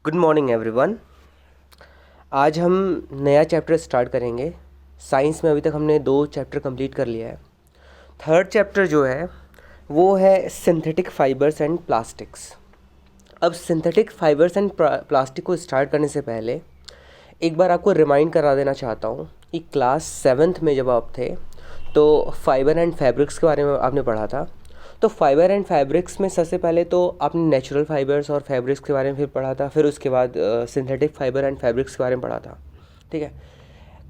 Good morning everyone. आज हम नया चैप्टर स्टार्ट करेंगे। साइंस में अभी तक हमने 2 चैप्टर कंप्लीट कर लिया है। थर्ड चैप्टर जो है वो है सिंथेटिक फाइबर्स एंड प्लास्टिक्स। अब सिंथेटिक फाइबर्स एंड प्लास्टिक को स्टार्ट करने से पहले एक बार आपको रिमाइंड करा देना चाहता हूँ कि क्लास 7th में जब आप थे तो फाइबर एंड फैब्रिक्स के बारे में आपने पढ़ा था। तो फाइबर एंड फैब्रिक्स में सबसे पहले तो आपने नेचुरल फाइबर्स और फैब्रिक्स के बारे में फिर पढ़ा था, फिर उसके बाद सिंथेटिक फाइबर एंड फैब्रिक्स के बारे में पढ़ा था। ठीक है,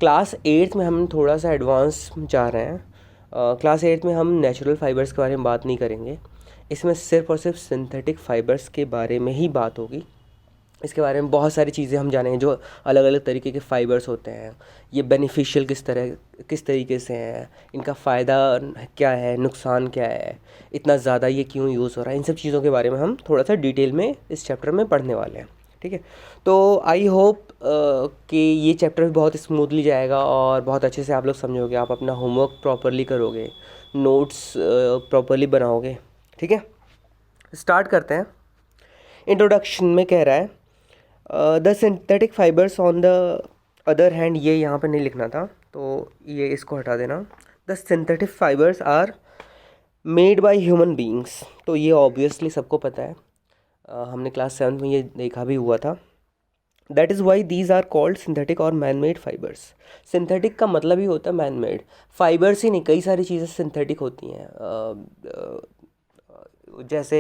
क्लास 8th में हम थोड़ा सा एडवांस जा रहे हैं। क्लास 8th में हम नेचुरल फाइबर्स के बारे में बात नहीं करेंगे, इसमें सिर्फ और सिर्फ सिंथेटिक फाइबर्स के बारे में ही बात होगी। इसके बारे में बहुत सारी चीज़ें हम जानेंगे, जो अलग अलग तरीके के फ़ाइबर्स होते हैं, ये बेनिफिशियल किस तरीके से हैं, इनका फ़ायदा क्या है, नुकसान क्या है, इतना ज़्यादा ये क्यों यूज़ हो रहा है, इन सब चीज़ों के बारे में हम थोड़ा सा डिटेल में इस चैप्टर में पढ़ने वाले हैं। ठीक है, तो आई होप कि ये चैप्टर भी बहुत स्मूथली जाएगा और बहुत अच्छे से आप लोग समझोगे, आप अपना होमवर्क प्रॉपरली करोगे, नोट्स प्रॉपरली बनाओगे। ठीक है, स्टार्ट करते हैं। इंट्रोडक्शन में कह रहा है the synthetic fibres on the other hand, ये यहाँ पे नहीं लिखना था तो ये इसको हटा देना। The synthetic fibres are made by human beings, तो ये ऑब्वियसली सबको पता है, हमने क्लास 7 में ये देखा भी हुआ था। That is why these are called synthetic और मैन मेड फाइबर्स। सिंथेटिक का मतलब ही होता है मैन मेड। फाइबर्स ही नहीं, कई सारी चीज़ें सिंथेटिक होती हैं। जैसे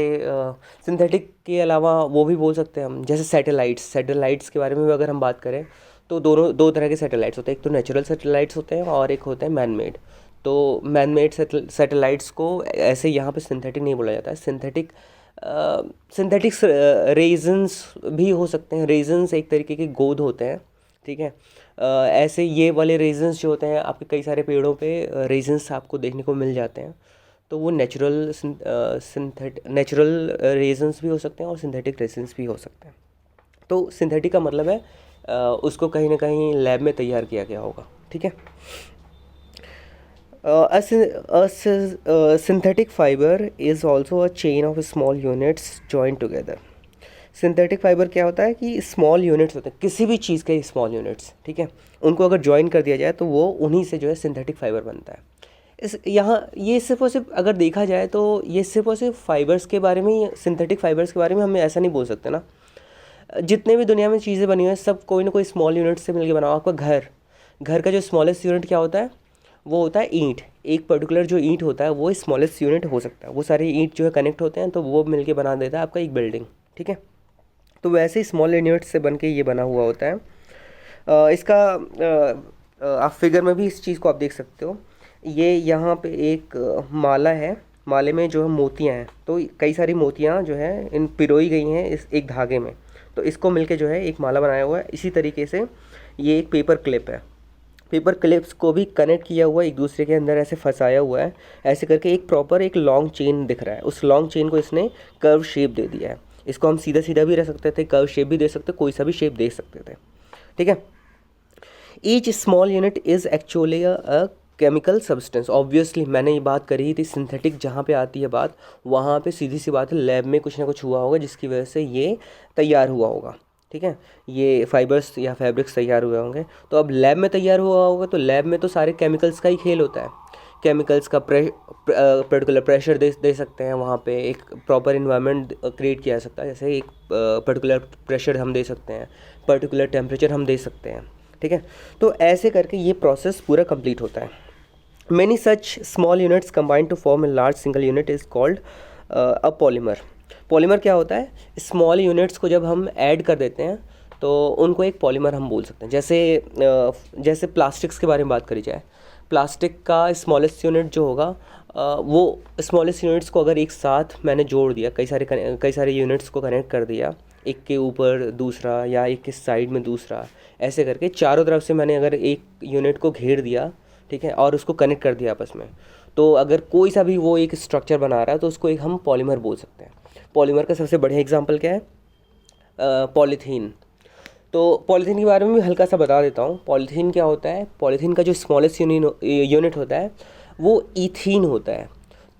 सिंथेटिक के अलावा वो भी बोल सकते हैं हम, जैसे सैटेलाइट्स के बारे में भी अगर हम बात करें तो दो तरह के सैटेलाइट्स होते हैं। एक तो नेचुरल सैटेलाइट्स होते हैं और एक होते हैं मैन मेड। तो मैन मेड सैटेलाइट्स को ऐसे यहाँ पे सिंथेटिक नहीं बोला जाता है। सिंथेटिक्स रेजन्स भी हो सकते हैं। रेजन्स एक तरीके के गोंद होते हैं। ठीक है, ऐसे ये वाले रेजन्स जो होते हैं आपके कई सारे पेड़ों पे रेजन्स आपको देखने को मिल जाते हैं, तो वो नेचुरल रेजन्स भी हो सकते हैं और सिंथेटिक रेजन्स भी हो सकते हैं। तो सिंथेटिक का मतलब है उसको कहीं ना कहीं लैब में तैयार किया गया होगा। ठीक है, synthetic fibre is also a chain of small units join together. Synthetic fibre क्या होता है कि स्मॉल यूनिट्स होते हैं, किसी भी चीज़ के स्मॉल यूनिट्स, ठीक है, उनको अगर ज्वाइन कर दिया जाए तो वो उन्हीं से जो है सिंथेटिक फाइबर बनता है। यहाँ ये सिर्फ और सिर्फ अगर देखा जाए तो ये सिर्फ और सिर्फ फाइबर्स के बारे में ही, सिंथेटिक फाइबर्स के बारे में हम ऐसा नहीं बोल सकते ना। जितने भी दुनिया में चीज़ें बनी हुई हैं सब कोई ना कोई स्मॉल यूनिट से मिलकर बना हुआ। आपका घर का जो स्मॉलेस्ट यूनिट क्या होता है, वो होता है ईंट। एक पर्टिकुलर जो ईंट होता है वो स्मॉलेस्ट यूनिट हो सकता है। वो सारे ईंट जो है कनेक्ट होते हैं तो वो मिलके बना देता है आपका एक बिल्डिंग। ठीक है, तो वैसे ही स्मॉल यूनिट से बन के ये बना हुआ होता है। इसका आप फिगर में भी इस चीज़ को आप देख सकते हो। ये यहाँ पे एक माला है, माले में जो है मोतियाँ हैं, तो कई सारी मोतियाँ जो है इन पिरोई गई हैं इस एक धागे में, तो इसको मिलके जो है एक माला बनाया हुआ है। इसी तरीके से ये एक पेपर क्लिप है, पेपर क्लिप्स को भी कनेक्ट किया हुआ है, एक दूसरे के अंदर ऐसे फंसाया हुआ है। ऐसे करके एक प्रॉपर एक लॉन्ग चेन दिख रहा है। उस लॉन्ग चेन को इसने कर्व शेप दे दिया है। इसको हम सीधा सीधा भी रख सकते थे, कर्व शेप भी दे सकते, कोई सा भी शेप दे सकते थे। ठीक है, each small unit is actually a chemical substance. Obviously मैंने ये बात करी थी, सिंथेटिक जहाँ पे आती है बात, वहाँ पे सीधी सी बात है, लैब में कुछ ना कुछ हुआ होगा जिसकी वजह से ये तैयार हुआ होगा। ठीक है, ये फाइबर्स या फैब्रिक्स तैयार हुए होंगे। तो अब लैब में तैयार हुआ होगा तो लैब में तो सारे केमिकल्स का ही खेल होता है। केमिकल्स का पर्टिकुलर प्रेशर दे सकते हैं, वहाँ पे एक प्रॉपर इन्वायरमेंट क्रिएट किया जा सकता है। जैसे एक पर्टिकुलर प्रेशर हम दे सकते हैं, पर्टिकुलर टेम्परेचर हम दे सकते हैं। ठीक है, तो ऐसे करके ये प्रोसेस पूरा कंप्लीट होता है। Many such small units combine to form a large single unit is called a polymer. Polymer क्या होता है, स्मॉल यूनिट्स को जब हम ऐड कर देते हैं तो उनको एक पॉलीमर हम बोल सकते हैं। जैसे प्लास्टिक्स के बारे में बात करी जाए, प्लास्टिक का स्मॉलेस्ट यूनिट जो होगा वो स्मॉलेस्ट यूनिट्स को अगर एक साथ मैंने जोड़ दिया, कई सारे यूनिट्स को कनेक्ट कर दिया, एक के ऊपर दूसरा या एक के साइड में दूसरा, ऐसे करके चारों तरफ से मैंने अगर एक यूनिट को घेर दिया, ठीक है, और उसको कनेक्ट कर दिया आपस में, तो अगर कोई सा भी वो एक स्ट्रक्चर बना रहा है तो उसको एक हम पॉलीमर बोल सकते हैं। पॉलीमर का सबसे बढ़िया एग्जांपल क्या है, पॉलीथीन। तो पॉलीथीन के बारे में भी हल्का सा बता देता हूँ। पॉलीथीन क्या होता है, पॉलीथीन का जो स्मॉलेस्ट यूनिट होता है वो ईथीन होता है।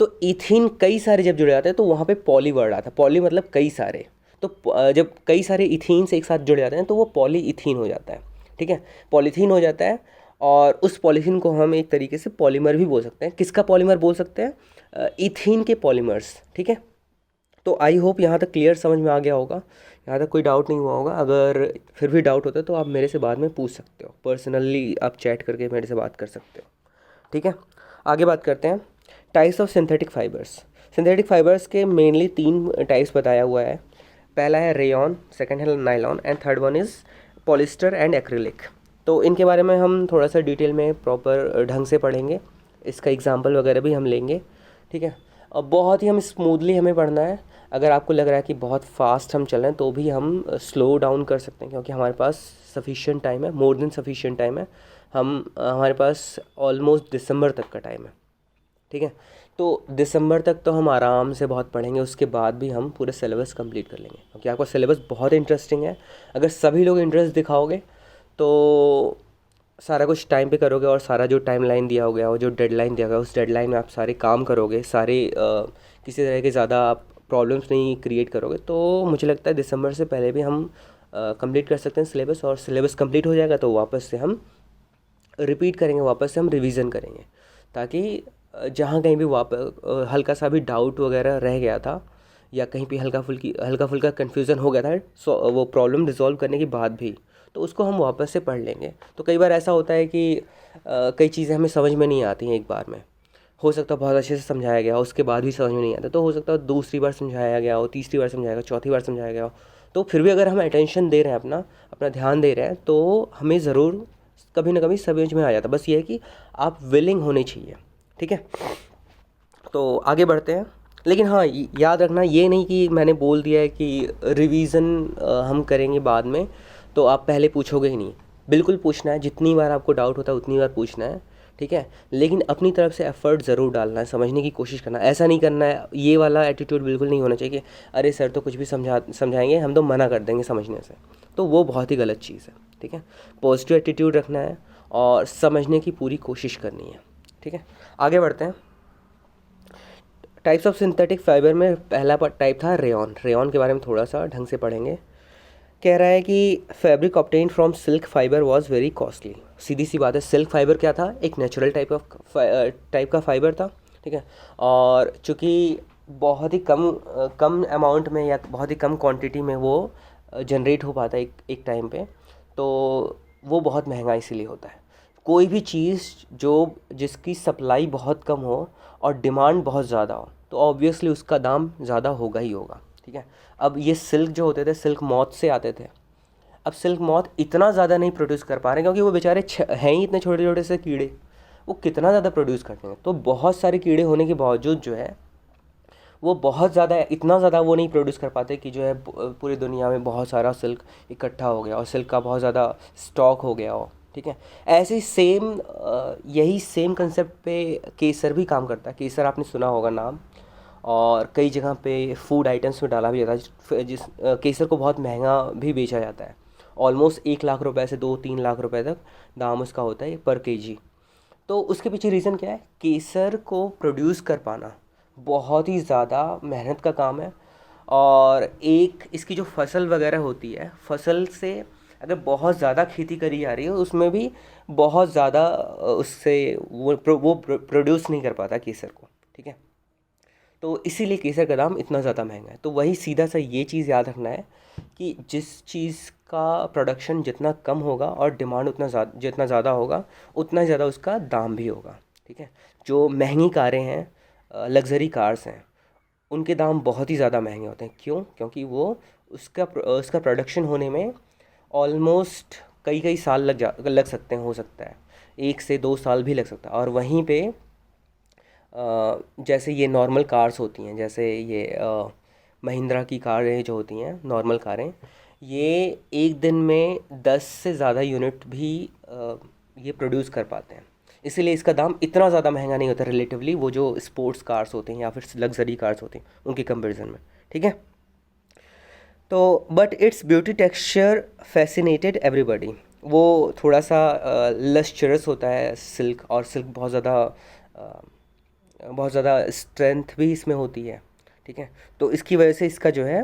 तो ईथीन कई सारे जब जुड़ जाते हैं तो वहाँ पे पॉली वर्ड आता है। पॉली मतलब कई सारे, तो जब कई सारे इथीन्स एक साथ जुड़ जाते हैं तो वो पॉलीइथीन हो जाता है, ठीक है, पॉलीथीन हो जाता है। और उस पॉलीथीन को हम एक तरीके से पॉलीमर भी बोल सकते हैं। किसका पॉलीमर बोल सकते हैं? इथीन के पॉलीमर्स, ठीक है। तो आई होप यहाँ तक क्लियर समझ में आ गया होगा, यहाँ तक कोई डाउट नहीं हुआ होगा। अगर फिर भी डाउट होता है तो आप मेरे से बाद में पूछ सकते हो, पर्सनली आप चैट करके मेरे से बात कर सकते हो, ठीक है। आगे बात करते हैं types of synthetic fibres. Synthetic fibres के मेनली 3 टाइप्स बताया हुआ है। पहला है रेयॉन, सेकंड है nylon and third one is polyester and acrylic. तो इनके बारे में हम थोड़ा सा डिटेल में प्रॉपर ढंग से पढ़ेंगे, इसका एग्जांपल वगैरह भी हम लेंगे, ठीक है। और बहुत ही हम स्मूथली हमें पढ़ना है। अगर आपको लग रहा है कि बहुत फास्ट हम चल रहे हैं तो भी हम स्लो डाउन कर सकते हैं, क्योंकि हमारे पास सफिशिएंट टाइम है, मोर देन सफिशिएंट टाइम है। हमारे पास ऑलमोस्ट दिसंबर तक का टाइम है, ठीक है। तो दिसंबर तक तो हम आराम से बहुत पढ़ेंगे, उसके बाद भी हम पूरे सिलेबस कंप्लीट कर लेंगे, क्योंकि आपका सिलेबस बहुत इंटरेस्टिंग है। अगर सभी लोग इंटरेस्ट दिखाओगे तो सारा कुछ टाइम पे करोगे, और सारा जो टाइमलाइन दिया हो गया हो, जो डेडलाइन दिया गया उस डेडलाइन में आप सारे काम करोगे, किसी तरह के ज़्यादा आप प्रॉब्लम्स नहीं क्रिएट करोगे, तो मुझे लगता है दिसंबर से पहले भी हम कंप्लीट कर सकते हैं सिलेबस। और सिलेबस कंप्लीट हो जाएगा तो वापस से हम रिपीट करेंगे, वापस से हम रिवीजन करेंगे, ताकि जहाँ कहीं भी वापस हल्का सा भी डाउट वगैरह रह गया था, या कहीं पे हल्का फुल्का कन्फ्यूज़न हो गया था, सो वो प्रॉब्लम रिजॉल्व करने के बाद भी, तो उसको हम वापस से पढ़ लेंगे। तो कई बार ऐसा होता है कि कई चीज़ें हमें समझ में नहीं आती हैं एक बार में। हो सकता है बहुत अच्छे से समझाया गया हो, उसके बाद भी समझ में नहीं आता, तो हो सकता है दूसरी बार समझाया गया हो, तीसरी बार समझाया गया, चौथी बार समझाया गया हो, तो फिर भी अगर हम अटेंशन दे रहे हैं, अपना ध्यान दे रहे हैं, तो हमें ज़रूर कभी ना कभी समझ में आ जाता है। बस ये है कि आप विलिंग होनी चाहिए, ठीक है। तो आगे बढ़ते हैं। लेकिन हाँ, याद रखना ये नहीं कि मैंने बोल दिया है कि रिवीजन हम करेंगे बाद में, तो आप पहले पूछोगे ही नहीं। बिल्कुल पूछना है, जितनी बार आपको डाउट होता है उतनी बार पूछना है, ठीक है। लेकिन अपनी तरफ से एफर्ट ज़रूर डालना है, समझने की कोशिश करना है। ऐसा नहीं करना है, ये वाला एटीट्यूड बिल्कुल नहीं होना चाहिए कि अरे सर तो कुछ भी समझाएंगे, हम तो मना कर देंगे समझने से, तो वो बहुत ही गलत चीज़ है, ठीक है। पॉजिटिव एटीट्यूड रखना है और समझने की पूरी कोशिश करनी है, ठीक है। आगे बढ़ते हैं। टाइप्स ऑफ सिंथेटिक फाइबर में पहला टाइप था रेयॉन। रेयॉन के बारे में थोड़ा सा ढंग से पढ़ेंगे। कह रहा है कि fabric obtain from silk fibre was very costly. सीधी सी बात है, सिल्क फाइबर क्या था? एक नेचुरल टाइप का फाइबर था, ठीक है। और चूँकि बहुत ही कम अमाउंट में या बहुत ही कम क्वांटिटी में वो जनरेट हो पाता है एक टाइम पे, तो वो बहुत महंगा इसीलिए होता है। कोई भी चीज़ जिसकी सप्लाई बहुत कम हो और डिमांड बहुत ज़्यादा हो, तो ऑब्वियसली उसका दाम ज़्यादा होगा ही होगा, ठीक है। अब ये सिल्क जो होते थे, सिल्क मॉथ से आते थे। अब सिल्क मॉथ इतना ज़्यादा नहीं प्रोड्यूस कर पा रहे, क्योंकि वो बेचारे हैं ही इतने छोटे छोटे से कीड़े, वो कितना ज़्यादा प्रोड्यूस करते हैं। तो बहुत सारे कीड़े होने के बावजूद जो है वो बहुत ज़्यादा, इतना ज़्यादा वो नहीं प्रोड्यूस कर पाते कि जो है पूरी दुनिया में बहुत सारा सिल्क इकट्ठा हो गया और सिल्क का बहुत ज़्यादा स्टॉक हो गया हो, ठीक है। ऐसे यही सेम कंसेप्ट पे केसर भी काम करता है। केसर आपने सुना होगा नाम, और कई जगह पे फूड आइटम्स में डाला भी जाता है। केसर को बहुत महंगा भी बेचा जाता है, ऑलमोस्ट 1 लाख रुपए से 2-3 लाख रुपए तक दाम उसका होता है पर केजी। तो उसके पीछे रीज़न क्या है? केसर को प्रोड्यूस कर पाना बहुत ही ज़्यादा मेहनत का काम है। और एक इसकी जो फसल वगैरह होती है, फसल से अगर बहुत ज़्यादा खेती करी जा रही है, उसमें भी बहुत ज़्यादा उससे वो प्रोड्यूस नहीं कर पाता केसर को, ठीक है। तो इसीलिए केसर का दाम इतना ज़्यादा महंगा है। तो वही सीधा सा ये चीज़ याद रखना है कि जिस चीज़ का प्रोडक्शन जितना कम होगा और डिमांड जितना ज़्यादा होगा, उतना ज़्यादा उसका दाम भी होगा, ठीक है। जो महंगी कारें हैं, लग्जरी कार्स हैं, उनके दाम बहुत ही ज़्यादा महंगे होते हैं। क्यों? क्योंकि वो उसका प्रोडक्शन होने में ऑलमोस्ट कई साल लग सकते हैं, हो सकता है 1 से 2 साल भी लग सकता है। और वहीं पे जैसे ये नॉर्मल कार्स होती हैं, जैसे ये महिंद्रा की कारें जो होती हैं, नॉर्मल कारें, ये एक दिन में 10 से ज़्यादा यूनिट भी ये प्रोड्यूस कर पाते हैं। इसीलिए इसका दाम इतना ज़्यादा महंगा नहीं होता रिलेटिवली, वो जो स्पोर्ट्स कार्स होते हैं या फिर लग्जरी कार्स होती हैं उनके कंपैरिजन में, ठीक है। तो but its beauty texture fascinated everybody. वो थोड़ा सा लस्चरस होता है सिल्क, और सिल्क बहुत ज़्यादा स्ट्रेंथ भी इसमें होती है, ठीक है। तो इसकी वजह से इसका जो है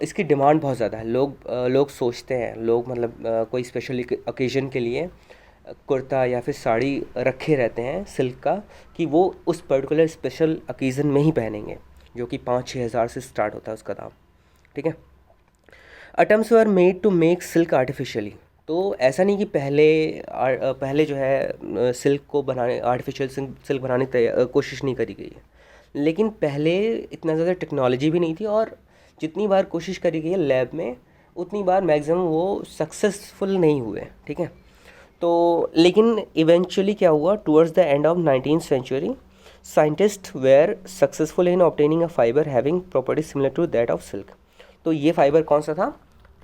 इसकी डिमांड बहुत ज़्यादा है। लोग सोचते हैं, लोग मतलब कोई स्पेशल ओकेजन के लिए कुर्ता या फिर साड़ी रखे रहते हैं सिल्क का, कि वो उस पर्टिकुलर स्पेशल ओकेज़न में ही पहनेंगे, जो कि 5-6 हज़ार से स्टार्ट होता है उसका दाम। ठीक है। Attempts were made to make silk artificially. तो ऐसा नहीं कि पहले जो है सिल्क को बनाने, आर्टिफिशियल सिल्क बनाने की कोशिश नहीं करी गई है, लेकिन पहले इतना ज़्यादा टेक्नोलॉजी भी नहीं थी, और जितनी बार कोशिश करी गई है लैब में उतनी बार मैक्सिमम वो सक्सेसफुल नहीं हुए। ठीक है। तो लेकिन इवेंचुअली क्या हुआ, towards the end of 19th century scientist were successful in obtaining a fibre having properties similar to that of silk. तो ये फाइबर कौन सा था,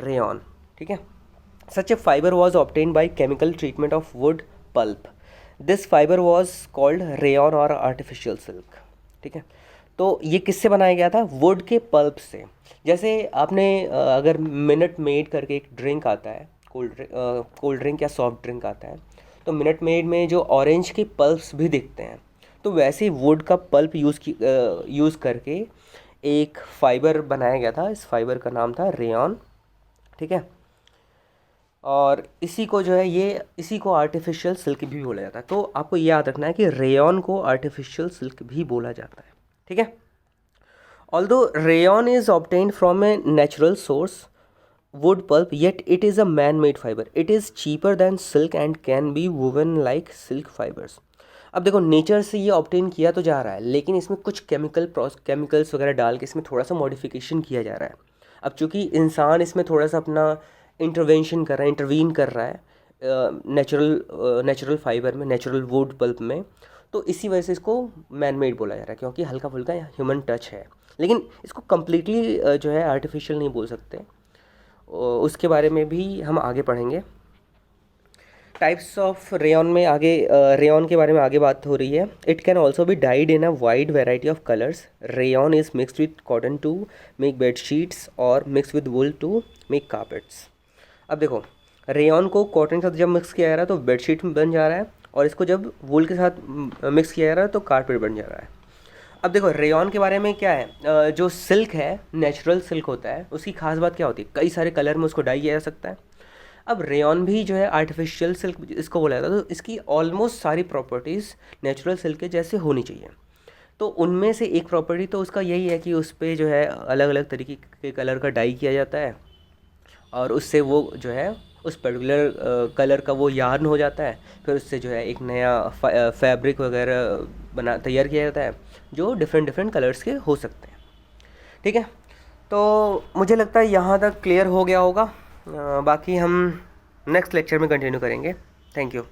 रेयॉन। ठीक है। Such a fibre was obtain by chemical treatment of wood pulp. This fibre was called rayon और artificial silk. ठीक है। तो ये किससे बनाया गया था, वुड के पल्प से। जैसे आपने अगर मिनट मेड करके एक ड्रिंक आता है, कोल्ड ड्रिंक या सॉफ्ट ड्रिंक आता है, तो मिनट मेड में जो ऑरेंज के पल्प्स भी दिखते हैं, तो वैसे ही वुड का पल्प यूज़ करके एक फ़ाइबर बनाया गया था। इस फाइबर का नाम था रेयॉन। ठीक है। और इसी को जो है इसी को आर्टिफिशियल सिल्क भी बोला जाता है। तो आपको ये याद रखना है कि रेयॉन को आर्टिफिशियल सिल्क भी बोला जाता है। ठीक है। Although rayon is obtained from a natural source wood pulp, yet it is a man-made fiber. It is cheaper than silk and can be woven like silk fibers. अब देखो, nature से ये ऑब्टेन किया तो जा रहा है, लेकिन इसमें कुछ केमिकल्स वगैरह डाल के इसमें थोड़ा सा मॉडिफिकेशन किया जा रहा है। अब चूंकि इंसान इसमें थोड़ा सा अपना इंटरवीन कर रहा है नेचुरल फाइबर में, नेचुरल वुड पल्प में, तो इसी वजह से इसको मैन मेड बोला जा रहा है, क्योंकि हल्का फुल्का ह्यूमन टच है। लेकिन इसको कम्प्लीटली जो है आर्टिफिशियल नहीं बोल सकते, उसके बारे में भी हम आगे पढ़ेंगे। टाइप्स ऑफ रेयॉन में आगे रेयॉन के बारे में आगे बात हो रही है। It can also be dyed in a wide variety of colours. Rayon is mixed with cotton to make bed sheets और mix with wool to make carpets. अब देखो, रेयॉन को कॉटन के साथ जब मिक्स किया जा रहा है तो बेडशीट बन जा रहा है, और इसको जब वुल के साथ मिक्स किया जा रहा है तो कार्पेट बन जा रहा है। अब देखो, रेयॉन के बारे में क्या है, जो सिल्क है, नेचुरल सिल्क होता है, उसकी खास बात क्या होती है, कई सारे कलर में उसको डाई किया जा सकता है। अब रेयॉन भी जो है आर्टिफिशियल सिल्क इसको बोला जाता है, तो इसकी ऑलमोस्ट सारी प्रॉपर्टीज़ नेचुरल सिल्क के जैसे होनी चाहिए। तो उनमें से एक प्रॉपर्टी तो उसका यही है कि उस पर जो है अलग अलग तरीके के कलर का डाई किया जाता है, और उससे वो जो है उस पर्टिकुलर कलर का वो यार्न हो जाता है। फिर उससे जो है एक नया फैब्रिक वगैरह तैयार किया जाता है, जो डिफरेंट कलर्स के हो सकते हैं। ठीक है। तो मुझे लगता है यहाँ तक क्लियर हो गया होगा। बाकी हम नेक्स्ट लेक्चर में कंटिन्यू करेंगे। Thank you.